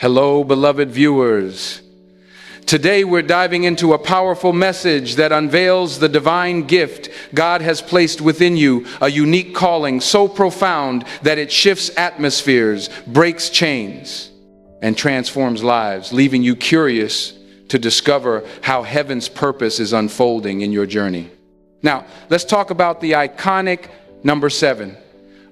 Hello, beloved viewers. Today we're diving into a powerful message that unveils the divine gift God has placed within you, a unique calling so profound that it shifts atmospheres, breaks chains, and transforms lives, leaving you curious to discover how heaven's purpose is unfolding in your journey. Now, let's talk about the iconic number 7.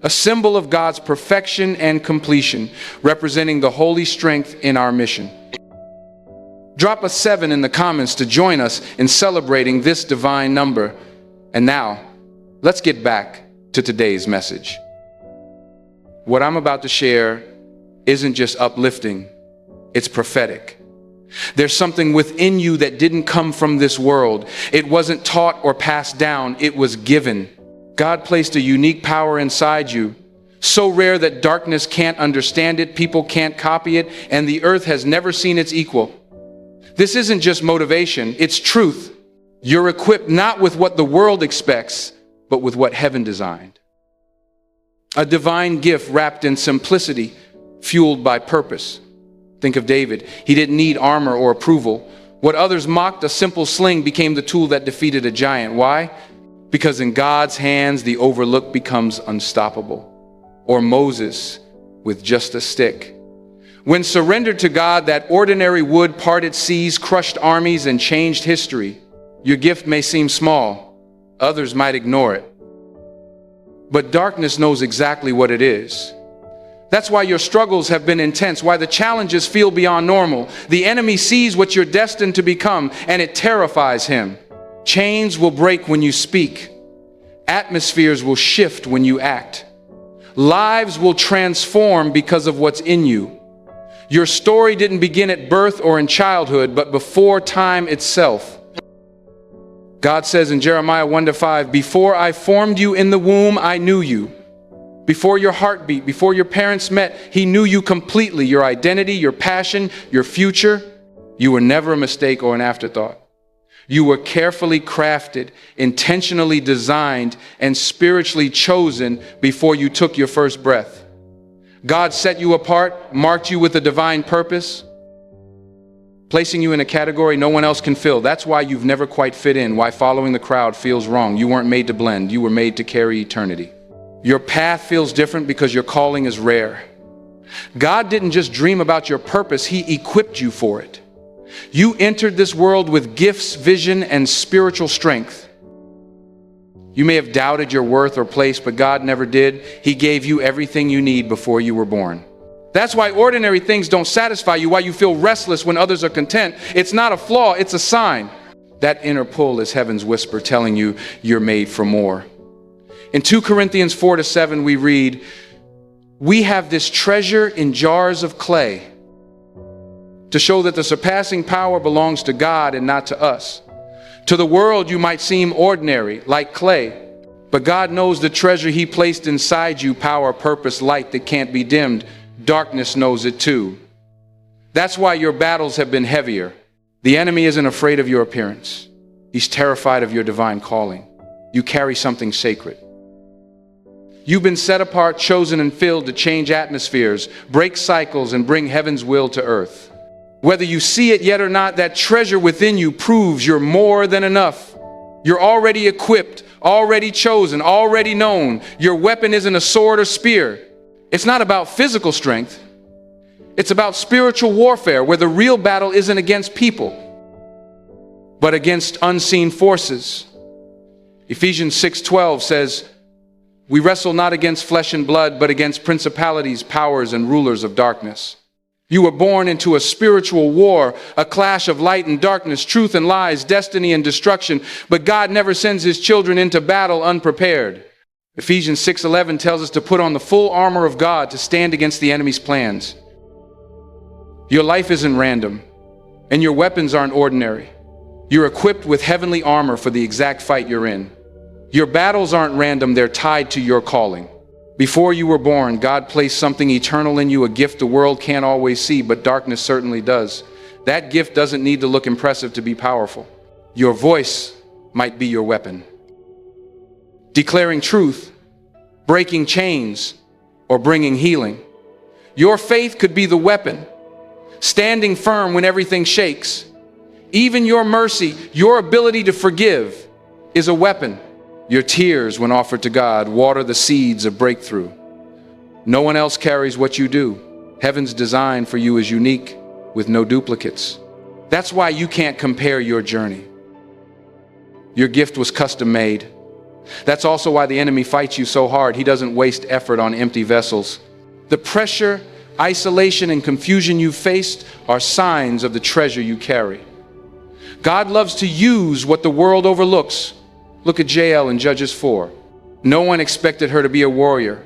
A symbol of God's perfection and completion, representing the holy strength in our mission. Drop a 7 in the comments to join us in celebrating this divine number. And now, let's get back to today's message. What I'm about to share isn't just uplifting, it's prophetic. There's something within you that didn't come from this world. It wasn't taught or passed down, it was given. God placed a unique power inside you, so rare that darkness can't understand it, people can't copy it, and the earth has never seen its equal. This isn't just motivation, it's truth. You're equipped not with what the world expects, but with what heaven designed. A divine gift wrapped in simplicity, fueled by purpose. Think of David. He didn't need armor or approval. What others mocked, a simple sling, became the tool that defeated a giant. Why? Because in God's hands, the overlooked becomes unstoppable. Or Moses with just a stick. When surrendered to God, that ordinary wood parted seas, crushed armies, and changed history. Your gift may seem small. Others might ignore it. But darkness knows exactly what it is. That's why your struggles have been intense, why the challenges feel beyond normal. The enemy sees what you're destined to become, and it terrifies him. Chains will break when you speak. Atmospheres will shift when you act. Lives will transform because of what's in you. Your story didn't begin at birth or in childhood, but before time itself. God says in Jeremiah 1-5, "Before I formed you in the womb, I knew you. Before your heartbeat, before your parents met, He knew you completely, your identity, your passion, your future. You were never a mistake or an afterthought. You were carefully crafted, intentionally designed, and spiritually chosen before you took your first breath. God set you apart, marked you with a divine purpose, placing you in a category no one else can fill. That's why you've never quite fit in, why following the crowd feels wrong. You weren't made to blend, you were made to carry eternity. Your path feels different because your calling is rare. God didn't just dream about your purpose, He equipped you for it. You entered this world with gifts, vision, and spiritual strength. You may have doubted your worth or place, but God never did. He gave you everything you need before you were born. That's why ordinary things don't satisfy you, why you feel restless when others are content. It's not a flaw, it's a sign. That inner pull is heaven's whisper telling you you're made for more. In 2 Corinthians 4-7, we read, "We have this treasure in jars of clay, to show that the surpassing power belongs to God and not to us. To the world you might seem ordinary, like clay, but God knows the treasure He placed inside you, power, purpose, light that can't be dimmed. Darkness knows it too. That's why your battles have been heavier. The enemy isn't afraid of your appearance. He's terrified of your divine calling. You carry something sacred. You've been set apart, chosen, and filled to change atmospheres, break cycles, and bring heaven's will to earth. Whether you see it yet or not, that treasure within you proves you're more than enough. You're already equipped, already chosen, already known. Your weapon isn't a sword or spear. It's not about physical strength. It's about spiritual warfare, where the real battle isn't against people, but against unseen forces. Ephesians 6:12 says, "We wrestle not against flesh and blood, but against principalities, powers, and rulers of darkness." You were born into a spiritual war, a clash of light and darkness, truth and lies, destiny and destruction. But God never sends His children into battle unprepared. Ephesians 6:11 tells us to put on the full armor of God to stand against the enemy's plans. Your life isn't random, and your weapons aren't ordinary. You're equipped with heavenly armor for the exact fight you're in. Your battles aren't random, they're tied to your calling. Before you were born, God placed something eternal in you, a gift the world can't always see, but darkness certainly does. That gift doesn't need to look impressive to be powerful. Your voice might be your weapon. Declaring truth, breaking chains, or bringing healing. Your faith could be the weapon. standing firm when everything shakes. Even your mercy, your ability to forgive, is a weapon. Your tears, when offered to God, water the seeds of breakthrough. No one else carries what you do. Heaven's design for you is unique, with no duplicates. That's why you can't compare your journey. Your gift was custom made. That's also why the enemy fights you so hard. He doesn't waste effort on empty vessels. The pressure, isolation, and confusion you faced are signs of the treasure you carry. God loves to use what the world overlooks. Look at Jael in Judges 4. No one expected her to be a warrior,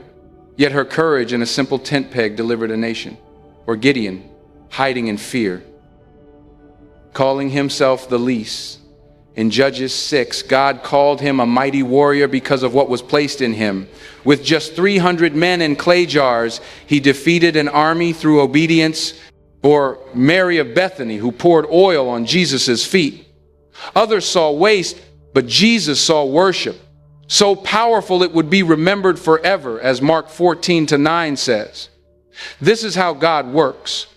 yet her courage in a simple tent peg delivered a nation. Or Gideon, hiding in fear, calling himself the least. In Judges 6, God called him a mighty warrior because of what was placed in him. With just 300 men in clay jars, he defeated an army through obedience. Or Mary of Bethany, who poured oil on Jesus' feet. Others saw waste, but Jesus saw worship. So powerful it would be remembered forever, as Mark 14:9 says. This is how God works.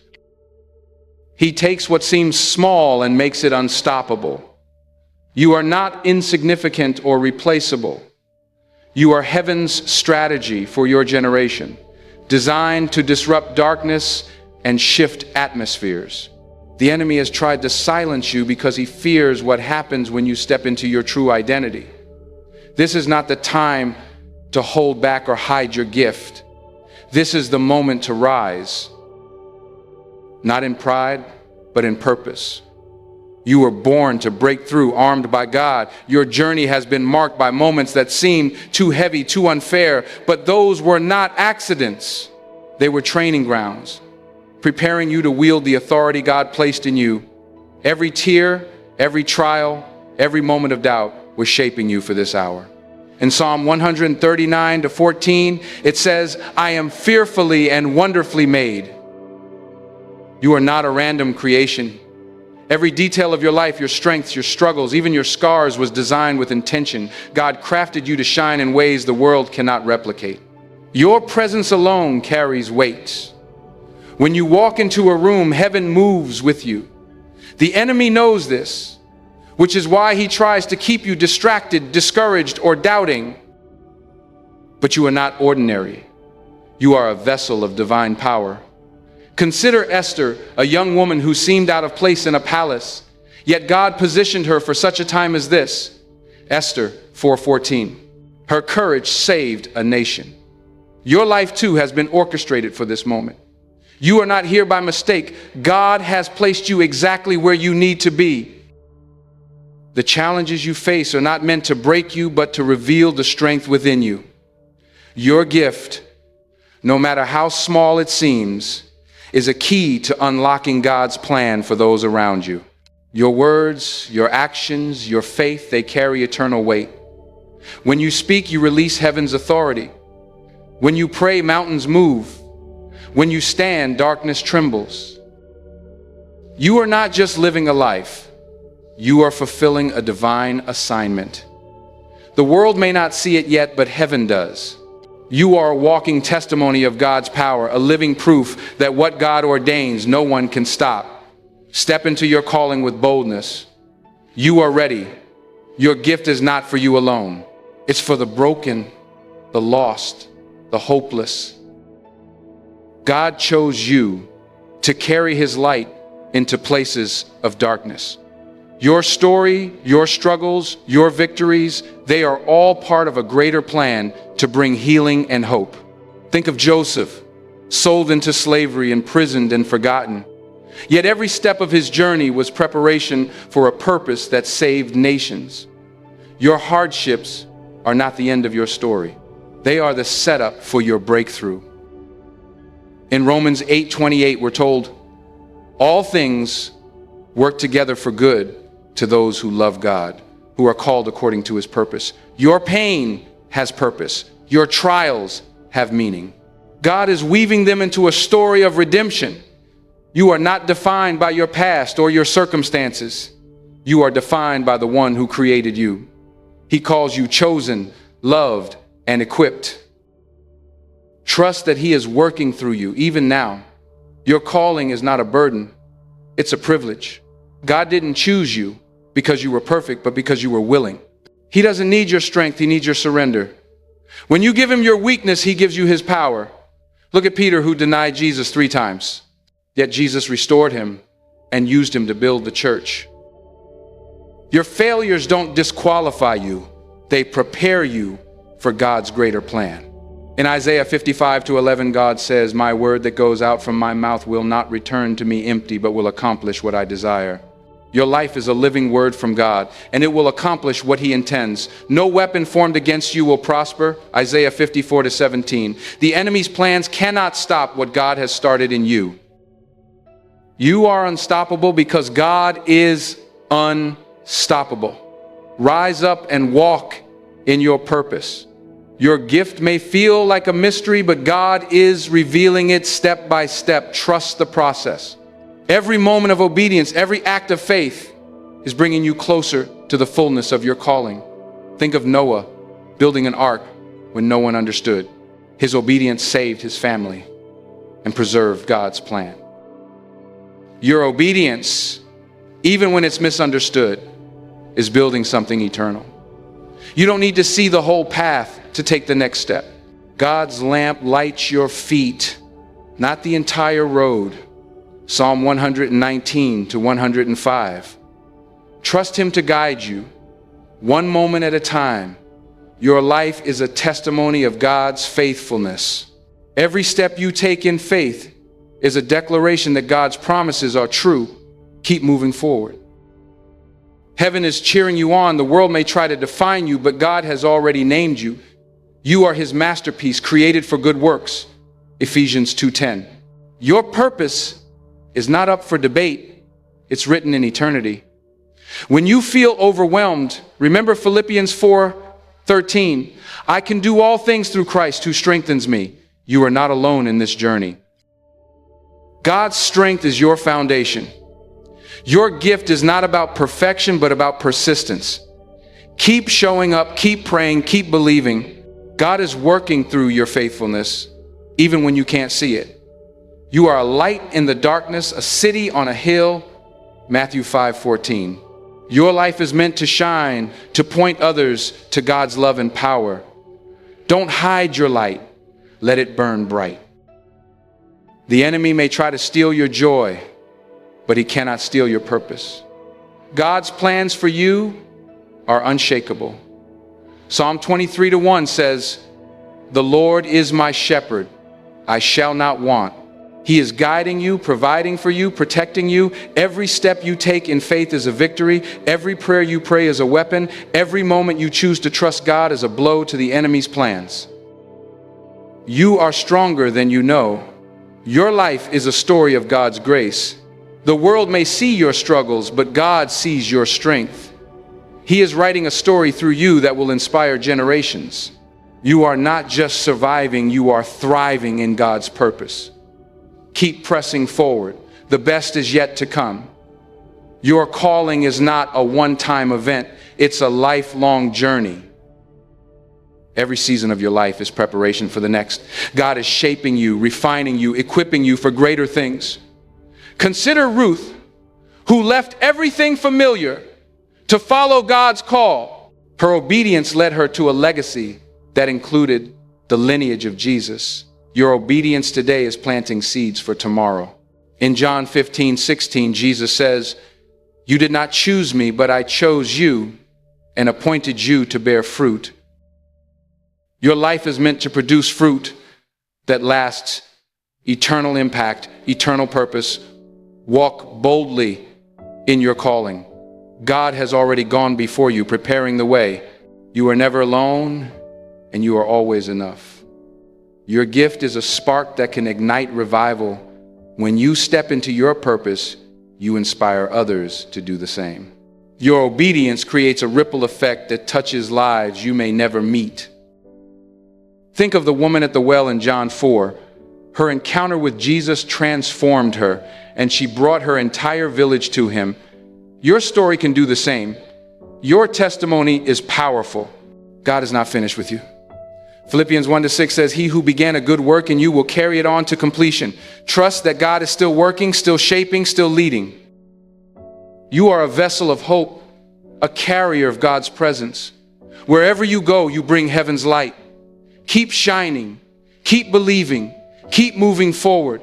He takes what seems small and makes it unstoppable. You are not insignificant or replaceable. You are heaven's strategy for your generation, designed to disrupt darkness and shift atmospheres. The enemy has tried to silence you because he fears what happens when you step into your true identity. This is not the time to hold back or hide your gift. This is the moment to rise, not in pride, but in purpose. You were born to break through, armed by God. Your journey has been marked by moments that seemed too heavy, too unfair, but those were not accidents. They were training grounds, preparing you to wield the authority God placed in you. Every tear, every trial, every moment of doubt was shaping you for this hour. In Psalm 139:14, it says, I am fearfully and wonderfully made. You are not a random creation. Every detail of your life, your strengths, your struggles, even your scars was designed with intention. God crafted you to shine in ways the world cannot replicate. Your presence alone carries weight. When you walk into a room, heaven moves with you. The enemy knows this, which is why he tries to keep you distracted, discouraged, or doubting. But you are not ordinary. You are a vessel of divine power. Consider Esther, a young woman who seemed out of place in a palace, yet God positioned her for such a time as this. Esther 4:14. Her courage saved a nation. Your life too has been orchestrated for this moment. You are not here by mistake. God has placed you exactly where you need to be. The challenges you face are not meant to break you, but to reveal the strength within you. Your gift, no matter how small it seems, is a key to unlocking God's plan for those around you. Your words, your actions, your faith, they carry eternal weight. When you speak, you release heaven's authority. When you pray, mountains move. When you stand, darkness trembles. You are not just living a life. You are fulfilling a divine assignment. The world may not see it yet, but heaven does. You are a walking testimony of God's power, a living proof that what God ordains, no one can stop. Step into your calling with boldness. You are ready. Your gift is not for you alone. It's for the broken, the lost, the hopeless. God chose you to carry his light into places of darkness. Your story, your struggles, your victories, they are all part of a greater plan to bring healing and hope. Think of Joseph, sold into slavery, imprisoned and forgotten. Yet every step of his journey was preparation for a purpose that saved nations. Your hardships are not the end of your story. They are the setup for your breakthrough. In Romans 8:28, we're told, all things work together for good to those who love God, who are called according to his purpose. Your pain has purpose. Your trials have meaning. God is weaving them into a story of redemption. You are not defined by your past or your circumstances. You are defined by the one who created you. He calls you chosen, loved, and equipped. Trust that he is working through you even now. Your calling is not a burden. It's a privilege. God didn't choose you because you were perfect, but because you were willing. He doesn't need your strength, he needs your surrender. When you give him your weakness, he gives you his power. Look at Peter, who denied Jesus 3 times. Yet Jesus restored him and used him to build the church. Your failures don't disqualify you. They prepare you for God's greater plan. In Isaiah 55:11, God says, "My word that goes out from my mouth will not return to me empty, but will accomplish what I desire." Your life is a living word from God, and it will accomplish what he intends. No weapon formed against you will prosper. Isaiah 54:17. The enemy's plans cannot stop what God has started in you. You are unstoppable because God is unstoppable. Rise up and walk in your purpose. Your gift may feel like a mystery, but God is revealing it step by step. Trust the process. Every moment of obedience, every act of faith is bringing you closer to the fullness of your calling. Think of Noah building an ark when no one understood. His obedience saved his family and preserved God's plan. Your obedience, even when it's misunderstood, is building something eternal. You don't need to see the whole path to take the next step. God's lamp lights your feet, not the entire road. Psalm 119-105. Trust him to guide you, one moment at a time. Your life is a testimony of God's faithfulness. Every step you take in faith is a declaration that God's promises are true. Keep moving forward. Heaven is cheering you on. The world may try to define you, but God has already named you. You are his masterpiece, created for good works. Ephesians 2:10. Your purpose is not up for debate. It's written in eternity. When you feel overwhelmed, remember Philippians 4:13. I can do all things through Christ who strengthens me. You are not alone in this journey. God's strength is your foundation. Your gift is not about perfection, but about persistence. Keep showing up, keep praying, keep believing. God is working through your faithfulness, even when you can't see it. You are a light in the darkness, a city on a hill. Matthew 5:14. Your life is meant to shine, to point others to God's love and power. Don't hide your light. Let it burn bright. The enemy may try to steal your joy, but he cannot steal your purpose. God's plans for you are unshakable. Psalm 23:1 says, "The Lord is my shepherd, I shall not want." He is guiding you, providing for you, protecting you. Every step you take in faith is a victory. Every prayer you pray is a weapon. Every moment you choose to trust God is a blow to the enemy's plans. You are stronger than you know. Your life is a story of God's grace. The world may see your struggles, but God sees your strength. He is writing a story through you that will inspire generations. You are not just surviving, you are thriving in God's purpose. Keep pressing forward. The best is yet to come. Your calling is not a one-time event. It's a lifelong journey. Every season of your life is preparation for the next. God is shaping you, refining you, equipping you for greater things. Consider Ruth, who left everything familiar to follow God's call. Her obedience led her to a legacy that included the lineage of Jesus. Your obedience today is planting seeds for tomorrow. In John 15:16, Jesus says, "You did not choose me, but I chose you and appointed you to bear fruit." Your life is meant to produce fruit that lasts, eternal impact, eternal purpose. Walk boldly in your calling. God has already gone before you, preparing the way. You are never alone, and you are always enough. Your gift is a spark that can ignite revival. When you step into your purpose, you inspire others to do the same. Your obedience creates a ripple effect that touches lives you may never meet. Think of the woman at the well in John 4. Her encounter with Jesus transformed her, and she brought her entire village to him. Your story can do the same. Your testimony is powerful. God is not finished with you. Philippians 1-6 says, "He who began a good work in you will carry it on to completion." Trust that God is still working, still shaping, still leading. You are a vessel of hope, a carrier of God's presence. Wherever you go, you bring heaven's light. Keep shining, keep believing, keep moving forward.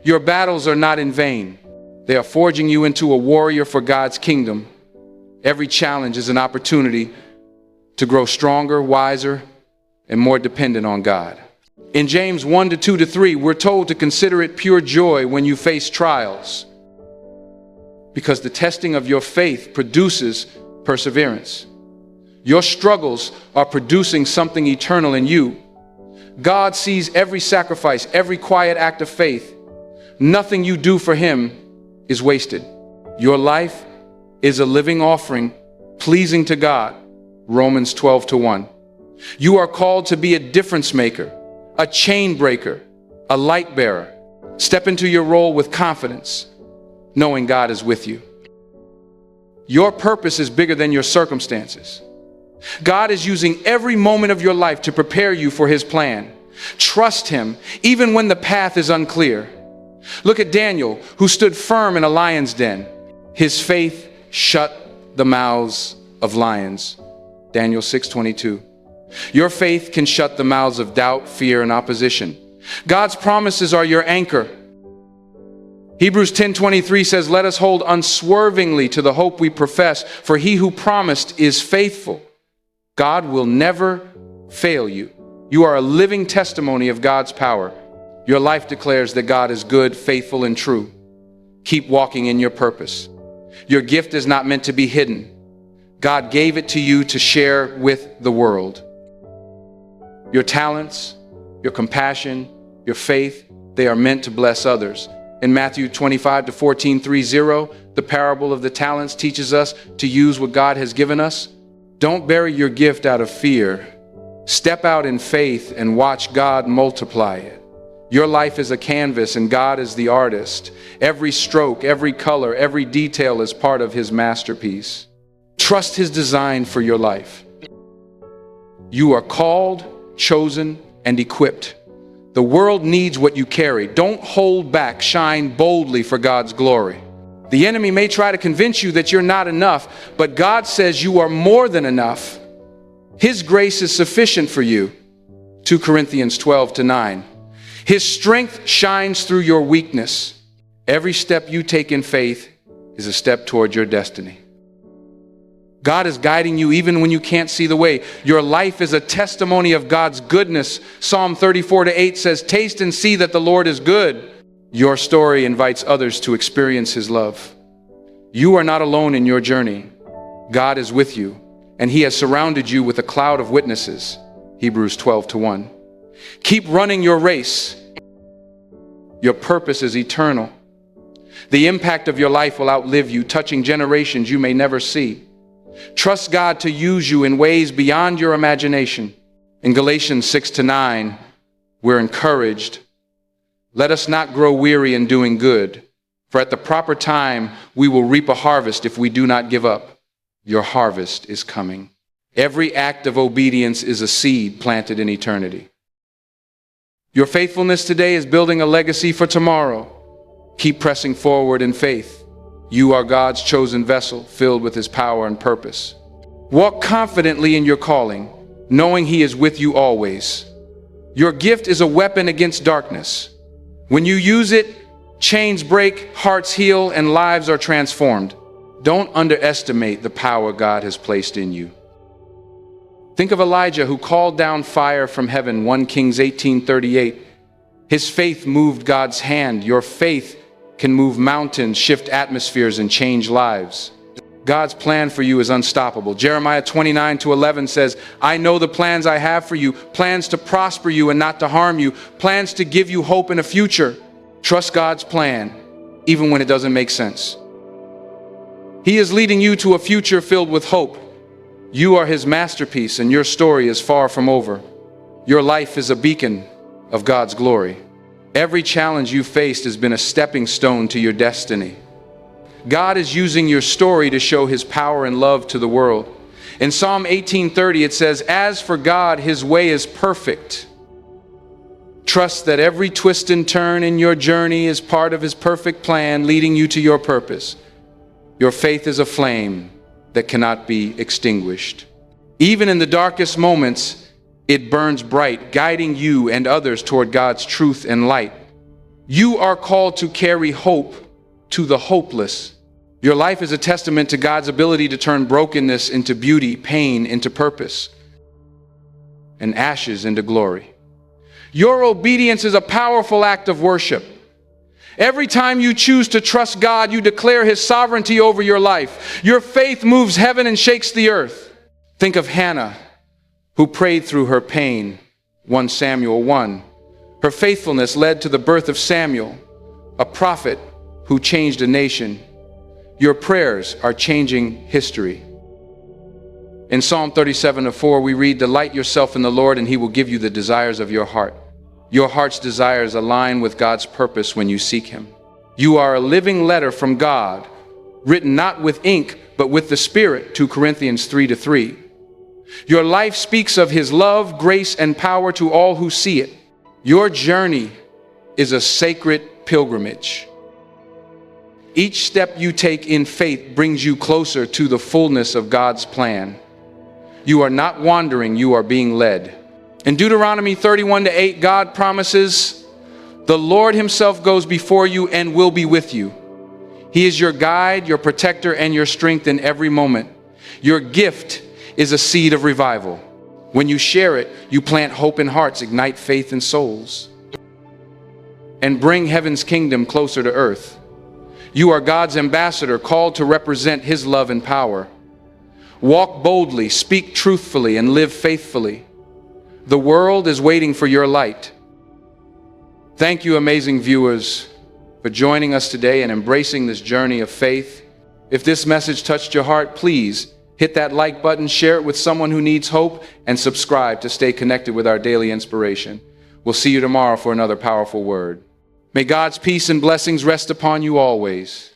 Your battles are not in vain. They are forging you into a warrior for God's kingdom. Every challenge is an opportunity to grow stronger, wiser, and more dependent on God. In James 1:2-3, we're told to consider it pure joy when you face trials, because the testing of your faith produces perseverance. Your struggles are producing something eternal in you. God sees every sacrifice, every quiet act of faith. Nothing you do for Him is wasted. Your life is a living offering pleasing to God. Romans 12:1. You are called to be a difference maker, a chain breaker, a light bearer. Step into your role with confidence, knowing God is with you. Your purpose is bigger than your circumstances. God is using every moment of your life to prepare you for His plan. Trust Him even when the path is unclear. Look at Daniel, who stood firm in a lion's den. His faith shut the mouths of lions. Daniel 6:22. Your faith can shut the mouths of doubt, fear, and opposition. God's promises are your anchor. Hebrews 10:23 says, "Let us hold unswervingly to the hope we profess, for He who promised is faithful." God will never fail you. You are a living testimony of God's power. Your life declares that God is good, faithful, and true. Keep walking in your purpose. Your gift is not meant to be hidden. God gave it to you to share with the world. Your talents, your compassion, your faith, they are meant to bless others. In Matthew 25:14-30, the parable of the talents teaches us to use what God has given us. Don't bury your gift out of fear. Step out in faith and watch God multiply it. Your life is a canvas and God is the artist. Every stroke, every color, every detail is part of His masterpiece. Trust His design for your life. You are called, chosen, and equipped. The world needs what you carry. Don't hold back. Shine boldly for God's glory. The enemy may try to convince you that you're not enough, but God says you are more than enough. His grace is sufficient for you. 2 Corinthians 12:9. His strength shines through your weakness. Every step you take in faith is a step toward your destiny. God is guiding you even when you can't see the way. Your life is a testimony of God's goodness. Psalm 34:8 says, "Taste and see that the Lord is good." Your story invites others to experience His love. You are not alone in your journey. God is with you, and He has surrounded you with a cloud of witnesses. Hebrews 12:1. Keep running your race. Your purpose is eternal. The impact of your life will outlive you, touching generations you may never see. Trust God to use you in ways beyond your imagination. In Galatians 6-9, we're encouraged. Let us not grow weary in doing good, for at the proper time we will reap a harvest if we do not give up. Your harvest is coming. Every act of obedience is a seed planted in eternity. Your faithfulness today is building a legacy for tomorrow. Keep pressing forward in faith. You are God's chosen vessel, filled with His power and purpose. Walk confidently in your calling, knowing He is with you always. Your gift is a weapon against darkness. When you use it, chains break, hearts heal, and lives are transformed. Don't underestimate the power God has placed in you. Think of Elijah, who called down fire from heaven, 1 Kings 18:38. His faith moved God's hand. Your faith can move mountains, shift atmospheres, and change lives. God's plan for you is unstoppable. Jeremiah 29:11 says, "I know the plans I have for you, plans to prosper you and not to harm you, plans to give you hope and a future." Trust God's plan, even when it doesn't make sense. He is leading you to a future filled with hope. You are His masterpiece, and your story is far from over. Your life is a beacon of God's glory. Every challenge you faced has been a stepping stone to your destiny. God is using your story to show His power and love to the world. In Psalm 18:30, it says, "As for God, His way is perfect." Trust that every twist and turn in your journey is part of His perfect plan leading you to your purpose. Your faith is a flame that cannot be extinguished. Even in the darkest moments, it burns bright, guiding you and others toward God's truth and light. You are called to carry hope to the hopeless. Your life is a testament to God's ability to turn brokenness into beauty, pain into purpose, and ashes into glory. Your obedience is a powerful act of worship. Every time you choose to trust God, you declare His sovereignty over your life. Your faith moves heaven and shakes the earth. Think of Hannah, who prayed through her pain, 1 Samuel 1. Her faithfulness led to the birth of Samuel, a prophet who changed a nation. Your prayers are changing history. In Psalm 37:4, we read, "Delight yourself in the Lord, and He will give you the desires of your heart." Your heart's desires align with God's purpose when you seek Him. You are a living letter from God, written not with ink, but with the Spirit, 2 Corinthians 3:3. Your life speaks of His love, grace, and power to all who see it. Your journey is a sacred pilgrimage. Each step you take in faith brings you closer to the fullness of God's plan. You are not wandering, you are being led. In Deuteronomy 31:8, God promises, "The Lord Himself goes before you and will be with you. He is your guide, your protector, and your strength in every moment." Your gift is a seed of revival. When you share it, you plant hope in hearts, ignite faith in souls, and bring heaven's kingdom closer to earth. You are God's ambassador, called to represent His love and power. Walk boldly, speak truthfully, and live faithfully. The world is waiting for your light. Thank you, amazing viewers, for joining us today and embracing this journey of faith. If this message touched your heart, please hit that like button, share it with someone who needs hope, and subscribe to stay connected with our daily inspiration. We'll see you tomorrow for another powerful word. May God's peace and blessings rest upon you always.